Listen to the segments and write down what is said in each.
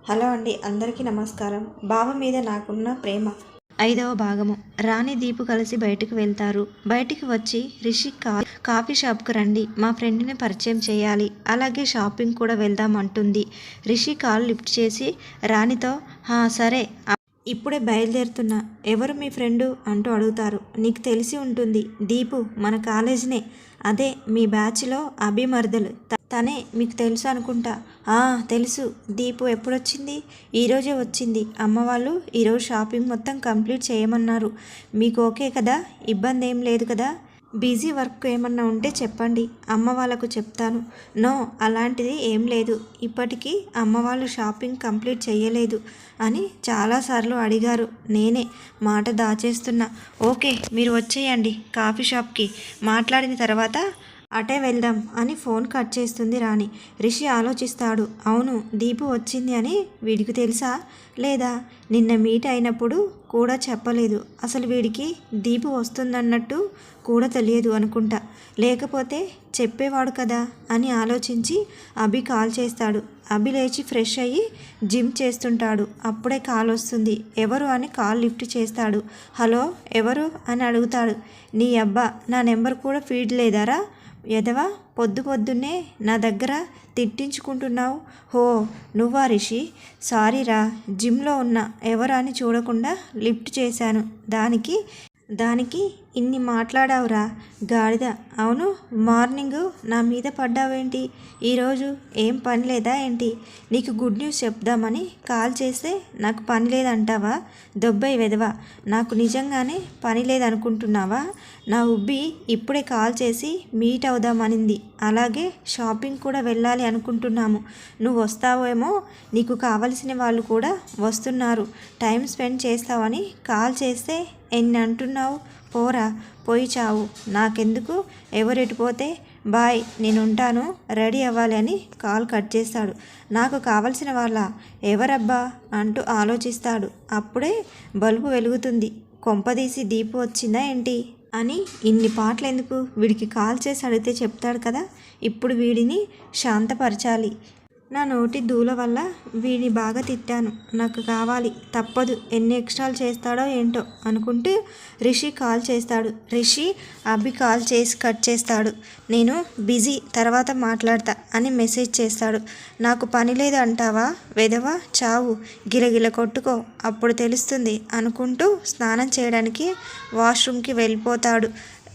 Hello అండి, అందరికీ నమస్కారం. బావ మీద నాకున్న ప్రేమ 5వ భాగము. రాణి దీపు కలిసి బయటకు వెళ్తారు. బయటికి వచ్చి రిషి కాఫీ షాప్కు రండి, మా ఫ్రెండ్ని పరిచయం చేయాలి, అలాగే షాపింగ్ కూడా వెళ్దాం అంటుంది. రిషి కాల్ లిఫ్ట్ చేసి రాణితో సరే ఇప్పుడే బయలుదేరుతున్నా, ఎవరు మీ ఫ్రెండు అంటూ అడుగుతారు. నీకు తెలిసి ఉంటుంది, దీపు మన కాలేజీనే, అదే మీ బ్యాచ్లో అభిమర్దలు, తనే మీకు తెలుసు అనుకుంటా. తెలుసు. దీపు ఎప్పుడొచ్చింది? ఈరోజే వచ్చింది. అమ్మ వాళ్ళు ఈరోజు షాపింగ్ మొత్తం కంప్లీట్ చేయమన్నారు. మీకు ఓకే కదా? ఇబ్బంది ఏం లేదు కదా? బిజీ వర్క్ ఏమన్నా ఉంటే చెప్పండి, అమ్మ వాళ్ళకు చెప్తాను. నో, అలాంటిది ఏం లేదు. ఇప్పటికీ అమ్మ వాళ్ళు షాపింగ్ కంప్లీట్ చేయలేదు అని చాలాసార్లు అడిగారు. నేనే మాట దాచేస్తున్నా. ఓకే, మీరు వచ్చేయండి కాఫీ షాప్కి, మాట్లాడిన తర్వాత అటే వెళ్దాం అని ఫోన్ కట్ చేస్తుంది రాణి. రిషి ఆలోచిస్తాడు. అవును, దీపు వచ్చింది అని వీడికి తెలుసా లేదా? నిన్న మీట్ అయినప్పుడు కూడా చెప్పలేదు. అసలు వీడికి దీపు వస్తుందన్నట్టు కూడా తెలియదు అనుకుంటా, లేకపోతే చెప్పేవాడు కదా అని ఆలోచించి అభి కాల్ చేస్తాడు. అభి లేచి ఫ్రెష్ అయ్యి జిమ్ చేస్తుంటాడు. అప్పుడే కాల్ వస్తుంది. ఎవరు అని కాల్ లిఫ్ట్ చేస్తాడు. హలో, ఎవరు అని అడుగుతాడు. నీ అబ్బా, నా నెంబర్ కూడా ఫీడ్ లేదారా ఎదవా, పొద్దున్నే నా దగ్గర తిట్టించుకుంటున్నావు. హో, నువ్వా రిషి? సారీరా, జిమ్లో ఉన్నా, ఎవరా అని చూడకుండా లిఫ్ట్ చేశాను. దానికి ఇన్ని మాట్లాడావురా గాడిద. అవును, మార్నింగ్ నా మీద పడ్డావేంటి? ఈరోజు ఏం పని లేదా ఏంటి? నీకు గుడ్ న్యూస్ చెప్దామని కాల్ చేస్తే నాకు పని లేదంటావా? దొబ్బై వెదవా, నాకు నిజంగానే పని లేదనుకుంటున్నావా? నా ఉబ్బి ఇప్పుడే కాల్ చేసి మీట్ అవుదామనింది. అలాగే షాపింగ్ కూడా వెళ్ళాలి అనుకుంటున్నాము. నువ్వు వస్తావేమో, నీకు కావలసిన వాళ్ళు కూడా వస్తున్నారు, టైం స్పెండ్ చేస్తావని కాల్ చేస్తే ఎన్ని అంటున్నావు? పోరా, పోయి చావు, నాకెందుకు, ఎవరెటిపోతే బాయ్, నేనుంటాను, రెడీ అవ్వాలి అని కాల్ కట్ చేస్తాడు. నాకు కావలసిన వాళ్ళ ఎవరబ్బా అంటూ ఆలోచిస్తాడు. అప్పుడే బల్బు వెలుగుతుంది. కొంపదీసి దీపు వచ్చిందా ఏంటి అని ఇన్ని పాటలు ఎందుకు? వీడికి కాల్ చేసి అడిగితే చెప్తాడు కదా. ఇప్పుడు వీడిని శాంతపరచాలి. నా నోటి దూల వల్ల వీడిని బాగా తిట్టాను, నాకు కావాలి, తప్పదు, ఎన్ని ఎక్స్ట్రాలు చేస్తాడో ఏంటో అనుకుంటూ రిషి కాల్ చేస్తాడు. రిషి అభి కాల్ చేసి కట్ చేస్తాడు. నేను బిజీ, తర్వాత మాట్లాడతా అని మెసేజ్ చేస్తాడు. నాకు పని లేదు అంటావా వెదవా, చావు, గిలగిల కొట్టుకో, అప్పుడు తెలుస్తుంది అనుకుంటూ స్నానం చేయడానికి వాష్రూమ్కి వెళ్ళిపోతాడు.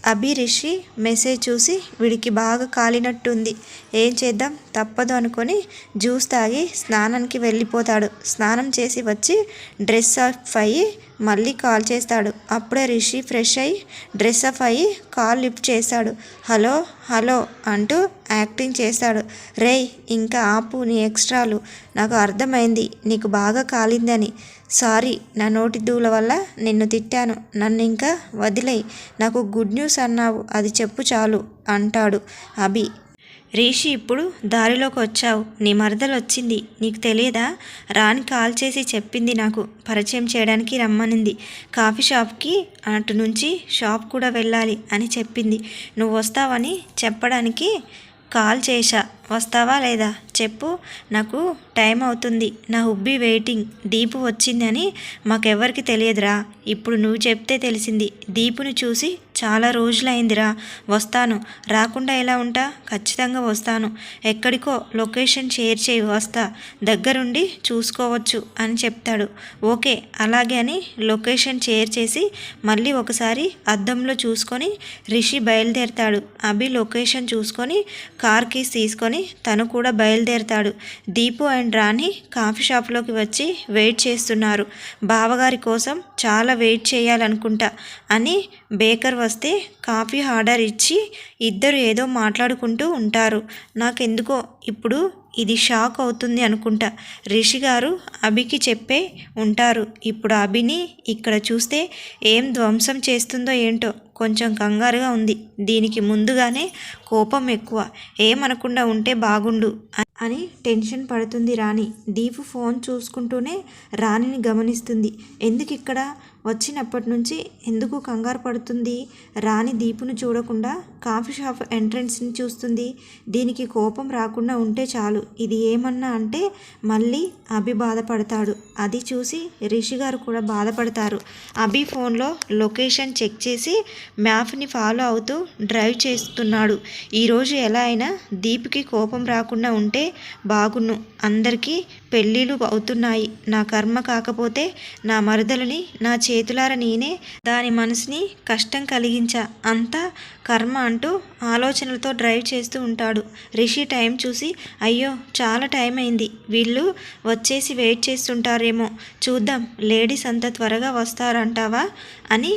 అభి రిషి మెసేజ్ చూసి వీడికి బాగా కాలినట్టుంది. ఏం చేద్దాం, తప్పదు అనుకొని జ్యూస్ తాగి స్నానానికి వెళ్ళిపోతాడు. స్నానం చేసి వచ్చి డ్రెస్ అప్ అయ్యి మళ్ళీ కాల్ చేస్తాడు. అప్పుడే రిషి ఫ్రెష్ అయ్యి డ్రెస్ అప్ అయ్యి కాల్ లిఫ్ట్ చేస్తాడు. హలో హలో అంటూ యాక్టింగ్ చేస్తాడు. రేయ్, ఇంకా ఆపు నీ ఎక్స్ట్రాలు, నాకు అర్థమైంది నీకు బాగా కాలిందని. సారీ, నా నోటి దూల వల్ల నిన్ను తిట్టాను, నన్ను ఇంకా వదిలేయి, నాకు గుడ్ న్యూస్ అన్నావు, అది చెప్పు చాలు అంటాడు అభి. రిషి, ఇప్పుడు దారిలోకి వచ్చావు, నీ మరదలు వచ్చింది, నీకు తెలియదా? రాని కాల్ చేసి చెప్పింది, నాకు పరిచయం చేయడానికి రమ్మనింది, కాఫీ షాప్కి అటు నుంచి షాప్ కూడా వెళ్ళాలి అని చెప్పింది. నువ్వు వస్తావని చెప్పడానికి కాల్ చేశా, వస్తావా లేదా చెప్పు, నాకు టైం అవుతుంది, నా హుబ్బీ వెయిటింగ్, దీపు వచ్చిందని మాకెవ్వరికి తెలియదురా, ఇప్పుడు నువ్వు చెప్తే తెలిసింది, దీపుని చూసి చాలా రోజులైందిరా, వస్తాను, రాకుండా ఎలా ఉంటా, ఖచ్చితంగా వస్తాను, ఎక్కడికో లొకేషన్ షేర్ చేయి, వస్తా, దగ్గరుండి చూసుకోవచ్చు అని చెప్తాడు. ఓకే అలాగే అని లొకేషన్ షేర్ చేసి మళ్ళీ ఒకసారి అద్దంలో చూసుకొని రిషి బయలుదేరతాడు. అభి లొకేషన్ చూసుకొని కార్ కీస్ తీసుకొని తను కూడా బయలుదేరతాడు. దీపు అండ్ రాణి కాఫీ షాప్లోకి వచ్చి వెయిట్ చేస్తున్నారు. బావగారి కోసం చాలా వెయిట్ చేయాలనుకుంటా అని బేకర్ వస్తే కాఫీ ఆర్డర్ ఇచ్చి ఇద్దరు ఏదో మాట్లాడుకుంటూ ఉంటారు. నాకెందుకో ఇప్పుడు ఇది షాక్ అవుతుంది అనుకుంటా. రిషి గారు అభికి చెప్పే ఉంటారు. ఇప్పుడు అభిని ఇక్కడ చూస్తే ఏం ధ్వంసం చేస్తుందో ఏంటో కొంచెం కంగారుగా ఉంది. దీనికి ముందుగానే కోపం ఎక్కువ, ఏమనకుండా ఉంటే బాగుండు అని టెన్షన్ పడుతుంది రాణి. దీపు ఫోన్ చూసుకుంటూనే రాణిని గమనిస్తుంది. ఎందుకు ఇక్కడ వచ్చినప్పటి నుంచి ఎందుకు కంగారు పడుతుంది? రాణి దీపును చూడకుండా కాఫీ షాప్ ఎంట్రన్స్ని చూస్తుంది. దీనికి కోపం రాకుండా ఉంటే చాలు. ఇది ఏమన్నా అంటే మళ్ళీ అభి బాధపడతాడు. అది చూసి రిషి గారు కూడా బాధపడతారు. అభి ఫోన్లో లొకేషన్ చెక్ చేసి మ్యాప్ని ఫాలో అవుతూ డ్రైవ్ చేస్తున్నాడు. ఈరోజు ఎలా అయినా దీప్కి కోపం రాకుండా ఉంటే బాగున్ను. అందరికీ పెళ్ళిళ్ళు అవుతున్నాయి. నా కర్మ కాకపోతే నా మరదలని నా చేతులార నేనే దాని మనసుని కష్టం కలిగించా. అంతా కర్మ అంటూ ఆలోచనలతో డ్రైవ్ చేస్తూ ఉంటాడు. రిషి టైం చూసి అయ్యో చాలా టైం అయింది, వీళ్ళు వచ్చేసి వెయిట్ చేస్తుంటారేమో, చూద్దాం లేడీస్ అంత త్వరగా వస్తారంటావా అని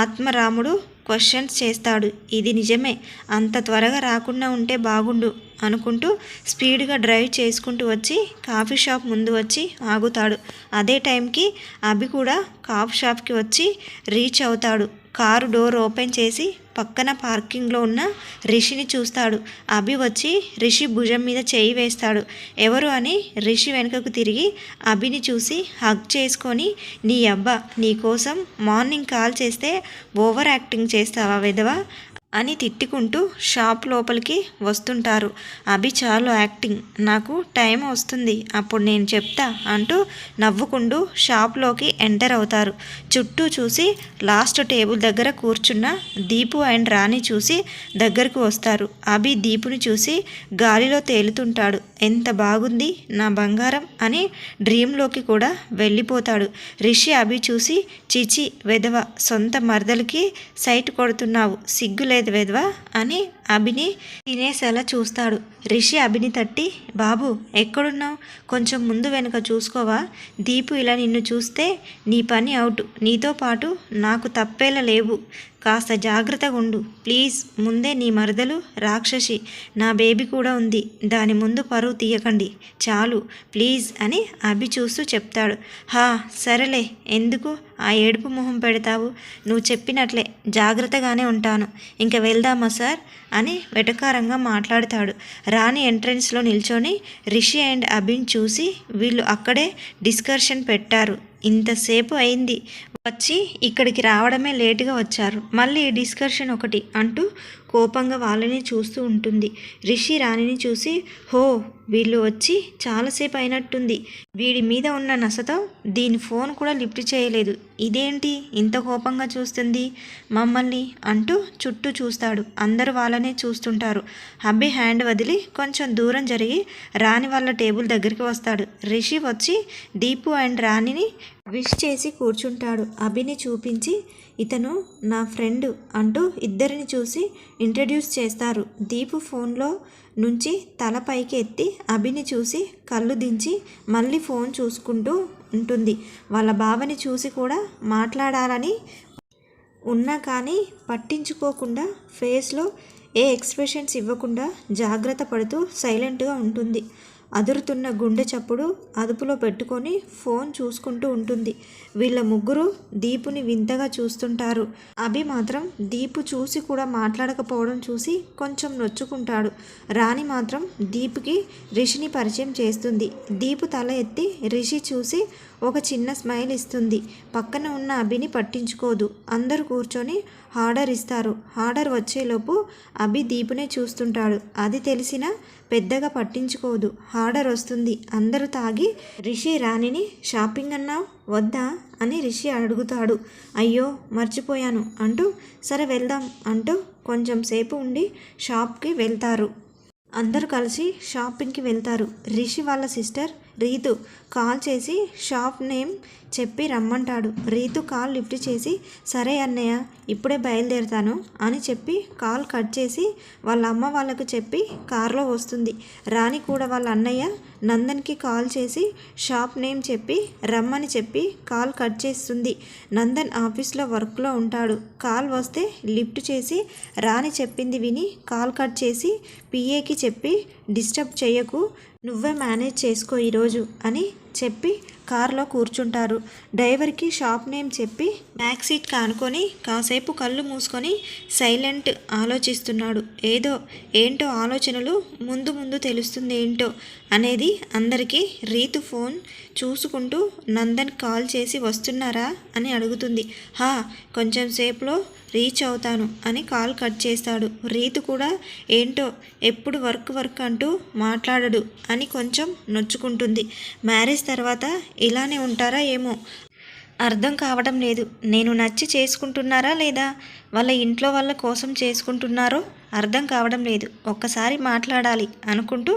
ఆత్మరాముడు క్వశ్చన్స్ చేస్తాడు. ఇది నిజమే, అంత త్వరగా రాకుండా ఉంటే బాగుండు అనుకుంటూ స్పీడ్గా డ్రైవ్ చేసుకుంటూ వచ్చి కాఫీ షాప్ ముందు వచ్చి ఆగుతాడు. అదే టైంకి అభి కూడా కాఫీ షాప్కి వచ్చి రీచ్ అవుతాడు. కారు డోర్ ఓపెన్ చేసి పక్కన పార్కింగ్లో ఉన్న రిషిని చూస్తాడు. అభి వచ్చి రిషి భుజం మీద చేయి వేస్తాడు. ఎవరు అని రిషి వెనుకకు తిరిగి అభిని చూసి హగ్ చేసుకొని, నీ అబ్బా నీకోసం మార్నింగ్ కాల్ చేస్తే ఓవర్ యాక్టింగ్ చేస్తావా వెధవా అని తిట్టుకుంటూ షాప్ లోపలికి వస్తుంటారు. అభి చాలు యాక్టింగ్, నాకు టైం వస్తుంది అప్పుడు నేను చెప్తా అంటూ నవ్వుకుంటూ షాప్లోకి ఎంటర్ అవుతారు. చుట్టూ చూసి లాస్ట్ టేబుల్ దగ్గర కూర్చున్న దీపు అండ్ రాణి చూసి దగ్గరకు వస్తారు. అభి దీపుని చూసి గాలిలో తేలుతుంటాడు. ఎంత బాగుంది నా బంగారం అని డ్రీమ్లోకి కూడా వెళ్ళిపోతాడు. రిషి అభి చూసి చిచి వెధవ, సొంత మరదలకి సైట్ కొడుతున్నావు, సిగ్గులేదు వెధవా అని అభిని తినేసేలా చూస్తాడు. రిషి అభిని తట్టి, బాబు ఎక్కడున్నావు, కొంచెం ముందు వెనుక చూసుకోవా, దీపు ఇలా నిన్ను చూస్తే నీ పని అవుట్, నీతో పాటు నాకు తప్పేలా లేవు, కాస్త జాగ్రత్తగా ఉండు ప్లీజ్, ముందే నీ మరదలు రాక్షసి, నా బేబీ కూడా ఉంది, దాని ముందు పరువు తీయకండి చాలు ప్లీజ్ అని అభి చూస్తూ చెప్తాడు. హా సరేలే, ఎందుకు ఆ ఏడుపు మొహం పెడతావు, నువ్వు చెప్పినట్లే జాగ్రత్తగానే ఉంటాను, ఇంకా వెళ్దామా సార్ అని వెటకారంగా మాట్లాడతాడు. రాణి ఎంట్రన్స్లో నిల్చొని రిషి అండ్ అభిని చూసి వీళ్ళు అక్కడే డిస్కషన్ పెట్టారు, ఇంతసేపు అయింది వచ్చి ఇక్కడికి రావడమే లేటుగా వచ్చారు, మళ్ళీ డిస్కషన్ ఒకటి అంటూ కోపంగా వాళ్ళని చూస్తూ ఉంటుంది. రిషి రాణిని చూసి హో వీళ్ళు వచ్చి చాలాసేపు అయినట్టుంది, వీడి మీద ఉన్న నసతో దీని ఫోన్ కూడా లిఫ్ట్ చేయలేదు, ఇదేంటి ఇంత కోపంగా చూస్తుంది మమ్మల్ని అంటూ చుట్టూ చూస్తాడు. అందరూ వాళ్ళనే చూస్తుంటారు. అబ్బి హ్యాండ్ వదిలి కొంచెం దూరం జరిగి రాణి వాళ్ళ టేబుల్ దగ్గరికి వస్తాడు. రిషి వచ్చి దీపు అండ్ రాణిని విష్ చేసి కూర్చుంటాడు. అభిని చూపించి ఇతను నా ఫ్రెండ్ అంటూ ఇద్దరిని చూసి ఇంట్రడ్యూస్ చేస్తారు. దీపు ఫోన్లో నుంచి తల పైకి ఎత్తి అభిని చూసి కళ్ళు దించి మళ్ళీ ఫోన్ చూసుకుంటూ ఉంటుంది. వాళ్ళ బావని చూసి కూడా మాట్లాడాలని ఉన్నా కానీ పట్టించుకోకుండా ఫేస్లో ఏ ఎక్స్ప్రెషన్స్ ఇవ్వకుండా జాగ్రత్త పడుతూ సైలెంట్గా ఉంటుంది. అదురుతున్న గుండె చప్పుడు అదుపులో పెట్టుకొని ఫోన్ చూసుకుంటూ ఉంటుంది. వీళ్ళ ముగ్గురు దీపుని వింతగా చూస్తుంటారు. అభి మాత్రం దీపు చూసి కూడా మాట్లాడకపోవడం చూసి కొంచెం నొచ్చుకుంటాడు. రాణి మాత్రం దీపుకి రిషిని పరిచయం చేస్తుంది. దీపు తల ఎత్తి రిషి చూసి ఒక చిన్న స్మైల్ ఇస్తుంది. పక్కన ఉన్న అభిని పట్టించుకోదు. అందరూ కూర్చొని ఆర్డర్ ఇస్తారు. ఆర్డర్ వచ్చేలోపు అభి దీపునే చూస్తుంటాడు. అది తెలిసినా పెద్దగా పట్టించుకోదు. ఆర్డర్ వస్తుంది. అందరూ తాగి రిషి రాణిని షాపింగ్ అన్నావు వద్దా అని రిషి అడుగుతాడు. అయ్యో మర్చిపోయాను అంటూ సరే వెళ్దాం అంటూ కొంచెం సేపు ఉండి షాప్కి వెళ్తారు. అందరూ కలిసి షాపింగ్కి వెళ్తారు. రిషి వాళ్ళ సిస్టర్ రీతు కాల్ చేసి షాప్ నేమ్ చెప్పి రమ్మంటాడు. రీతు కాల్ లిఫ్ట్ చేసి సరే అన్నయ్య ఇప్పుడే బయలుదేరుతాను అని చెప్పి కాల్ కట్ చేసి వాళ్ళ అమ్మ వాళ్ళకు చెప్పి కారులో వస్తుంది. రాణి కూడా వాళ్ళ అన్నయ్య నందన్కి కాల్ చేసి షాప్ నేమ్ చెప్పి రమ్మని చెప్పి కాల్ కట్ చేస్తుంది. నందన్ ఆఫీస్లో వర్క్లో ఉంటాడు. కాల్ వస్తే లిఫ్ట్ చేసి రాణి చెప్పింది విని కాల్ కట్ చేసి పిఏకి చెప్పి డిస్టర్బ్ చేయకు, నువ్వే మేనేజ్ చేసుకో ఈరోజు అని చెప్పి కారులో కూర్చుంటారు. డ్రైవర్కి షాప్ నేమ్ చెప్పి బ్యాక్ సీట్ కానుకొని కాసేపు కళ్ళు మూసుకొని సైలెంట్ ఆలోచిస్తున్నాడు. ఏంటో ఆలోచనలు ముందు ముందు తెలుస్తుంది ఏంటో అనేది అందరికీ రీతు ఫోన్ చూసుకుంటూ నందన్ కాల్ చేసి వస్తున్నారా అని అడుగుతుంది. హా, కొంచెం సేపులో రీచ్ అవుతాను అని కాల్ కట్ చేస్తాడు. రీతు కూడా ఏంటో ఎప్పుడు వర్క్ అంటూ మాట్లాడడు అని కొంచెం నొచ్చుకుంటుంది. మ్యారేజ్ తర్వాత ఇలానే ఉంటారా ఏమో అర్థం కావడం లేదు. నేను నచ్చి చేసుకుంటున్నారా లేదా వాళ్ళ ఇంట్లో వాళ్ళ కోసం చేసుకుంటున్నారో అర్థం కావడం లేదు. ఒక్కసారి మాట్లాడాలి అనుకుంటూ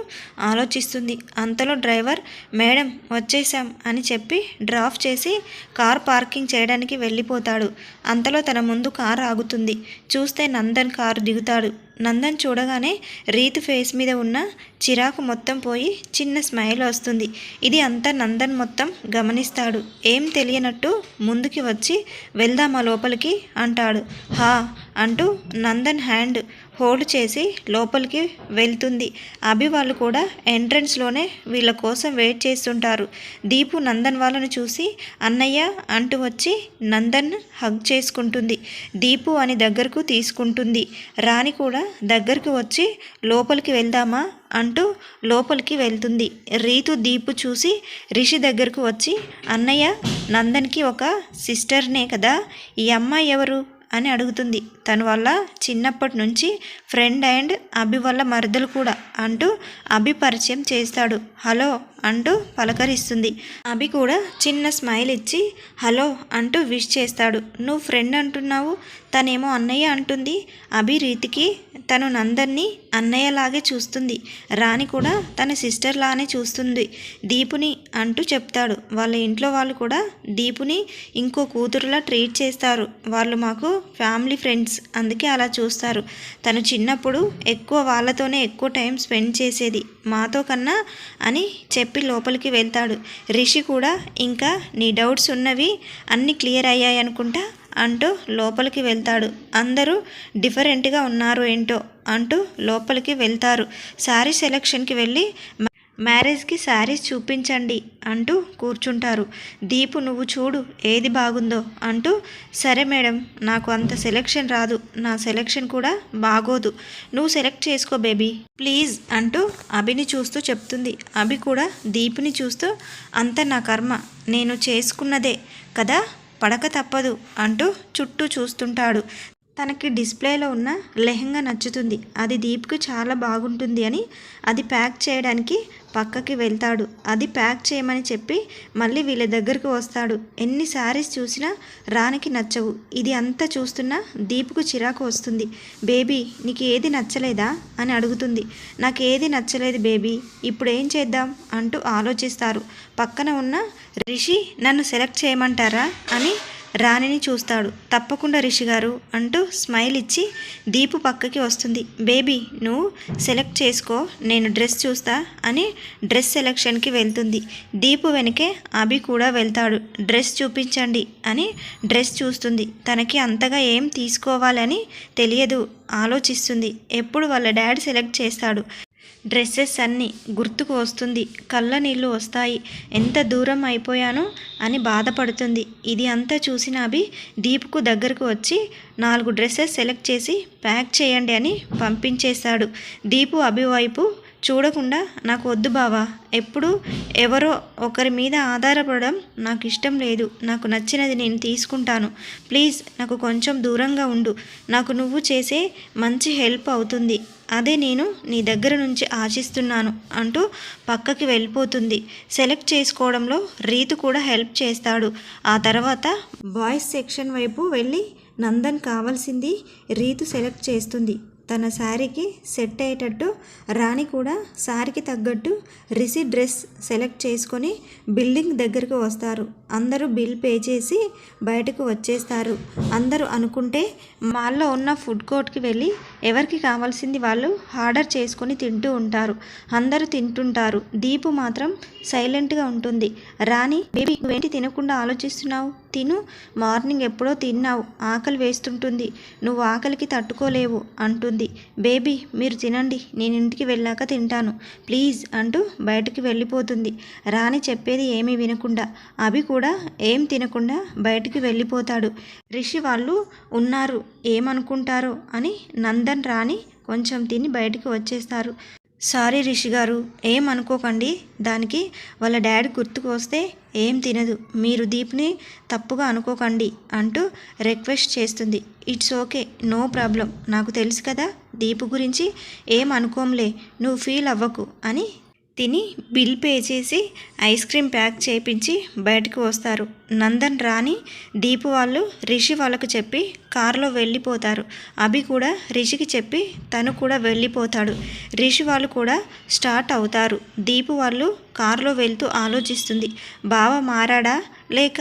ఆలోచిస్తుంది. అంతలో డ్రైవర్ మేడం వచ్చేసాం అని చెప్పి డ్రాప్ చేసి కార్ పార్కింగ్ చేయడానికి వెళ్ళిపోతాడు. అంతలో తన ముందు కారు ఆగుతుంది. చూస్తే నందన్ కారు దిగుతాడు. నందన్ చూడగానే రీతు ఫేస్ మీద ఉన్న చిరాకు మొత్తం పోయి చిన్న స్మైల్ వస్తుంది. ఇది అంతా నందన్ మొత్తం గమనిస్తాడు. ఏం తెలియనట్టు ముందుకి వచ్చి వెళ్దామా లోపలికి అంటాడు. హా అంటూ నందన్ హ్యాండ్ హోల్డ్ చేసి లోపలికి వెళ్తుంది. అభి వాళ్ళు కూడా ఎంట్రన్స్లోనే వీళ్ళ కోసం వెయిట్ చేస్తుంటారు. దీపు నందన్ వాళ్ళను చూసి అన్నయ్య అంటూ వచ్చి నందన్ హగ్ చేసుకుంటుంది. దీపు అని దగ్గరకు తీసుకుంటుంది. రాణి కూడా దగ్గరకు వచ్చి లోపలికి వెళ్దామా అంటూ లోపలికి వెళ్తుంది. రీతు దీపు చూసి రిషి దగ్గరకు వచ్చి అన్నయ్య నందన్కి ఒక సిస్టర్నే కదా, ఈ అమ్మాయి ఎవరు అని అడుగుతుంది. తన వల్ల చిన్నప్పటి నుంచి ఫ్రెండ్ అండ్ అభి వల్ల మరదలు కూడా అంటూ అభి పరిచయం చేస్తాడు. హలో అంటూ పలకరిస్తుంది. అభి కూడా చిన్న స్మైల్ ఇచ్చి హలో అంటూ విష్ చేస్తాడు. నువ్వు ఫ్రెండ్ అంటున్నావు, తనేమో అన్నయ్య అంటుంది. అభి రీతికి తను నందన్ని అన్నయ్యలాగే చూస్తుంది. రాణి కూడా తన సిస్టర్ లానే చూస్తుంది. దీపుని అంటూ చెప్తాడు. వాళ్ళ ఇంట్లో వాళ్ళు కూడా దీపుని ఇంకో కూతురులా ట్రీట్ చేస్తారు. వాళ్ళు మాకు ఫ్యామిలీ ఫ్రెండ్స్, అందుకే అలా చూస్తారు. తను చిన్నప్పుడు వాళ్ళతోనే ఎక్కువ టైం స్పెండ్ చేసేది మాతో కన్నా అని చెప్పి లోపలికి వెళ్తాడు. రిషి కూడా ఇంకా నీ డౌట్స్ ఉన్నవి అన్నీ క్లియర్ అయ్యాయి అనుకుంటా అంటూ లోపలికి వెళ్తాడు. అందరూ డిఫరెంట్గా ఉన్నారు ఏంటో అంటూ లోపలికి వెళ్తారు. శారీ సెలక్షన్కి వెళ్ళి మ్యారేజ్కి శారీస్ చూపించండి అంటూ కూర్చుంటారు. దీపు నువ్వు చూడు ఏది బాగుందో అంటూ సరే మేడం, నాకు అంత సెలెక్షన్ రాదు, నా సెలెక్షన్ కూడా బాగోదు, నువ్వు సెలెక్ట్ చేసుకో బేబీ ప్లీజ్ అంటూ అభిని చూస్తూ చెప్తుంది. అభి కూడా దీపుని చూస్తూ అంత నా కర్మ, నేను చేసుకున్నదే కదా, పడక తప్పదు అంటూ చుట్టూ చూస్తుంటాడు. తనకి డిస్ప్లేలో ఉన్న లెహంగా నచ్చుతుంది. అది దీప్కి చాలా బాగుంటుంది అని అది ప్యాక్ చేయడానికి పక్కకి వెళ్తాడు. అది ప్యాక్ చేయమని చెప్పి మళ్ళీ వీళ్ళ దగ్గరకు వస్తాడు. ఎన్ని శారీస్ చూసినా రానికి నచ్చవు. ఇది అంతా చూస్తున్నా దీపుకు చిరాకు వస్తుంది. బేబీ నీకు ఏది నచ్చలేదా అని అడుగుతుంది. నాకు ఏది నచ్చలేదు బేబీ, ఇప్పుడు ఏం చేద్దాం అంటూ ఆలోచిస్తారు. పక్కన ఉన్న రిషి నన్ను సెలెక్ట్ చేయమంటారా అని రాణిని చూస్తాడు. తప్పకుండా రిషి గారు అంటూ స్మైల్ ఇచ్చి దీపు పక్కకి వస్తుంది. బేబీ నువ్వు సెలెక్ట్ చేసుకో, నేను డ్రెస్ చూస్తా అని డ్రెస్ సెలెక్షన్కి వెళ్తుంది. దీపు వెనకే అభి కూడా వెళ్తాడు. డ్రెస్ చూపించండి అని డ్రెస్ చూస్తుంది. తనకి అంతగా ఏం తీసుకోవాలని తెలియదు, ఆలోచిస్తుంది. ఎప్పుడు వాళ్ళ డాడీ సెలెక్ట్ చేస్తాడు. డ్రెస్సెస్ అన్నీ గుర్తుకు వస్తుంది. కళ్ళ నీళ్ళు వస్తాయి. ఎంత దూరం అయిపోయాను అని బాధపడుతుంది. ఇది అంతా చూసిన అభి దీపుకు దగ్గరకు వచ్చి 4 డ్రెస్సెస్ సెలెక్ట్ చేసి ప్యాక్ చేయండి అని పంపించేశాడు. దీపు అభి వైపు చూడకుండా నాకు వద్దు బావా, ఎప్పుడు ఎవరో ఒకరి మీద ఆధారపడడం నాకు ఇష్టం లేదు, నాకు నచ్చినది నేను తీసుకుంటాను, ప్లీజ్ నాకు కొంచెం దూరంగా ఉండు, నాకు నువ్వు చేసే మంచి హెల్ప్ అవుతుంది, అదే నేను నీ దగ్గర నుంచి ఆశిస్తున్నాను అంటూ పక్కకి వెళ్ళిపోతుంది. సెలెక్ట్ చేసుకోవడంలో రీతు కూడా హెల్ప్ చేస్తాడు. ఆ తర్వాత బాయ్స్ సెక్షన్ వైపు వెళ్ళి నందన్ కావాల్సింది రీతు సెలెక్ట్ చేస్తుంది. తన శారీకి సెట్ అయ్యేటట్టు రాణి కూడా శారీకి తగ్గట్టు రిషి డ్రెస్ సెలెక్ట్ చేసుకొని బిల్డింగ్ దగ్గరకు వస్తారు. అందరూ బిల్ పే చేసి బయటకు వచ్చేస్తారు. అందరూ అనుకుంటే మాల్లో ఉన్న ఫుడ్ కోర్ట్కి వెళ్ళి ఎవరికి కావాల్సింది వాళ్ళు ఆర్డర్ చేసుకొని తింటూ ఉంటారు. అందరూ తింటుంటారు. దీపు మాత్రం సైలెంట్గా ఉంటుంది. రాణి బేబీ నువ్వేంటి తినకుండా ఆలోచిస్తున్నావు, తిను, మార్నింగ్ ఎప్పుడో తిన్నావు, ఆకలి వేస్తుంటుంది, నువ్వు ఆకలికి తట్టుకోలేవు అంటుంది. బేబీ మీరు తినండి, నేను ఇంటికి వెళ్ళాక తింటాను ప్లీజ్ అంటూ బయటికి వెళ్ళిపోతుంది. రాణి చెప్పేది ఏమీ వినకుండా అభి కూడా ఏం తినకుండా బయటికి వెళ్ళిపోతాడు. రిషి వాళ్ళు ఉన్నారు ఏమనుకుంటారో అని నందన్ రాణి కొంచెం తిని బయటికి వచ్చేస్తారు. సారీ రిషి గారు, ఏం అనుకోకండి. దానికి వాళ్ళ డాడీ గుర్తుకు వస్తే ఏం తినదు. మీరు దీప్ని తప్పుగా అనుకోకండి అంటూ రిక్వెస్ట్ చేస్తుంది. It's okay, no problem. నాకు తెలుసు కదా దీపు గురించి, ఏం అనుకోంలే, నువ్వు ఫీల్ అవ్వకు అని తిని బిల్ పే చేసి ఐస్ క్రీమ్ ప్యాక్ చేయించి బయటకు వస్తారు. నందన్, రాణి, దీపు వాళ్ళు రిషి వాళ్ళకు చెప్పి కారులో వెళ్ళిపోతారు. అభి కూడా రిషికి చెప్పి తను కూడా వెళ్ళిపోతాడు. రిషి వాళ్ళు కూడా స్టార్ట్ అవుతారు. దీపు వాళ్ళు కారులో వెళ్తూ ఆలోచిస్తుంది. బావ మారాడా లేక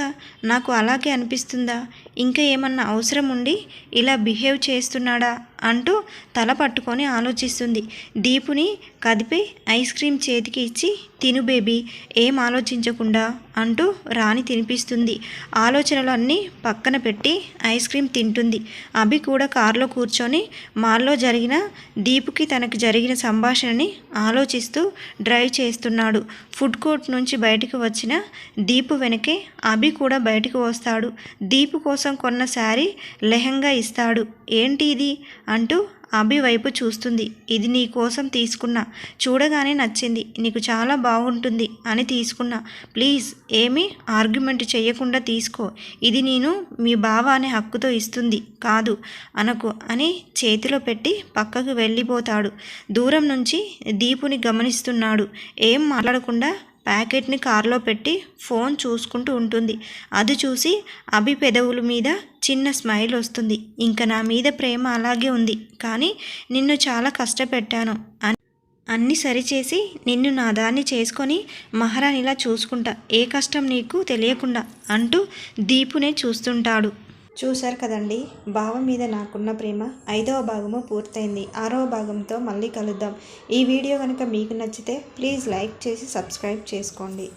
నాకు అలాగే అనిపిస్తుందా, ఇంకా ఏమన్నా అవసరం ఉండి ఇలా బిహేవ్ చేస్తున్నాడా అంటూ తల పట్టుకొని ఆలోచిస్తుంది. దీపుని కదిపి ఐస్ క్రీమ్ చేతికి ఇచ్చి తిను బేబీ, ఏం ఆలోచించకుండా అంటూ రాణి తినిపిస్తుంది. ఆలోచనలు అన్నీ పక్కన పెట్టి ఐస్ క్రీమ్ తింటుంది. అభి కూడా కారులో కూర్చొని మాల్లో జరిగిన దీపుకి తనకి జరిగిన సంభాషణని ఆలోచిస్తూ డ్రైవ్ చేస్తున్నాడు. ఫుడ్ కోర్ట్ నుంచి బయటకు వచ్చిన దీపు వెనకే అభి కూడా బయటకు వస్తాడు. దీపు కోసం కొన్న శారీ లెహంగా ఇస్తాడు. ఏంటి ఇది అంటూ అభి వైపు చూస్తుంది. ఇది నీ కోసం తీసుకున్నా, చూడగానే నచ్చింది, నీకు చాలా బాగుంటుంది అని తీసుకున్నా. ప్లీజ్ ఏమీ ఆర్గ్యుమెంట్ చేయకుండా తీసుకో. ఇది నేను మీ బావ అనే హక్కుతో ఇస్తుంది కాదు అనకు అని చేతిలో పెట్టి పక్కకు వెళ్ళిపోతాడు. దూరం నుంచి దీపుని గమనిస్తున్నాడు. ఏం మాట్లాడకుండా ప్యాకెట్ని కారులో పెట్టి ఫోన్ చూసుకుంటూ ఉంటుంది. అది చూసి అభి పెదవుల మీద చిన్న స్మైల్ వస్తుంది. ఇంకా నా మీద ప్రేమ అలాగే ఉంది, కానీ నిన్ను చాలా కష్టపెట్టాను, అన్నీ సరిచేసి నిన్ను నా దాన్ని చేసుకొని మహారాణిలా చూసుకుంటా, ఏ కష్టం నీకు తెలియకుండా అంటూ దీపునే చూస్తుంటాడు. చూశారు కదండి, బావ మీద నాకున్న ప్రేమ 5వ భాగము పూర్తయింది. 6వ భాగంతో మళ్ళీ కలుద్దాం. ఈ వీడియో కనుక మీకు నచ్చితే ప్లీజ్ లైక్ చేసి సబ్స్క్రైబ్ చేసుకోండి.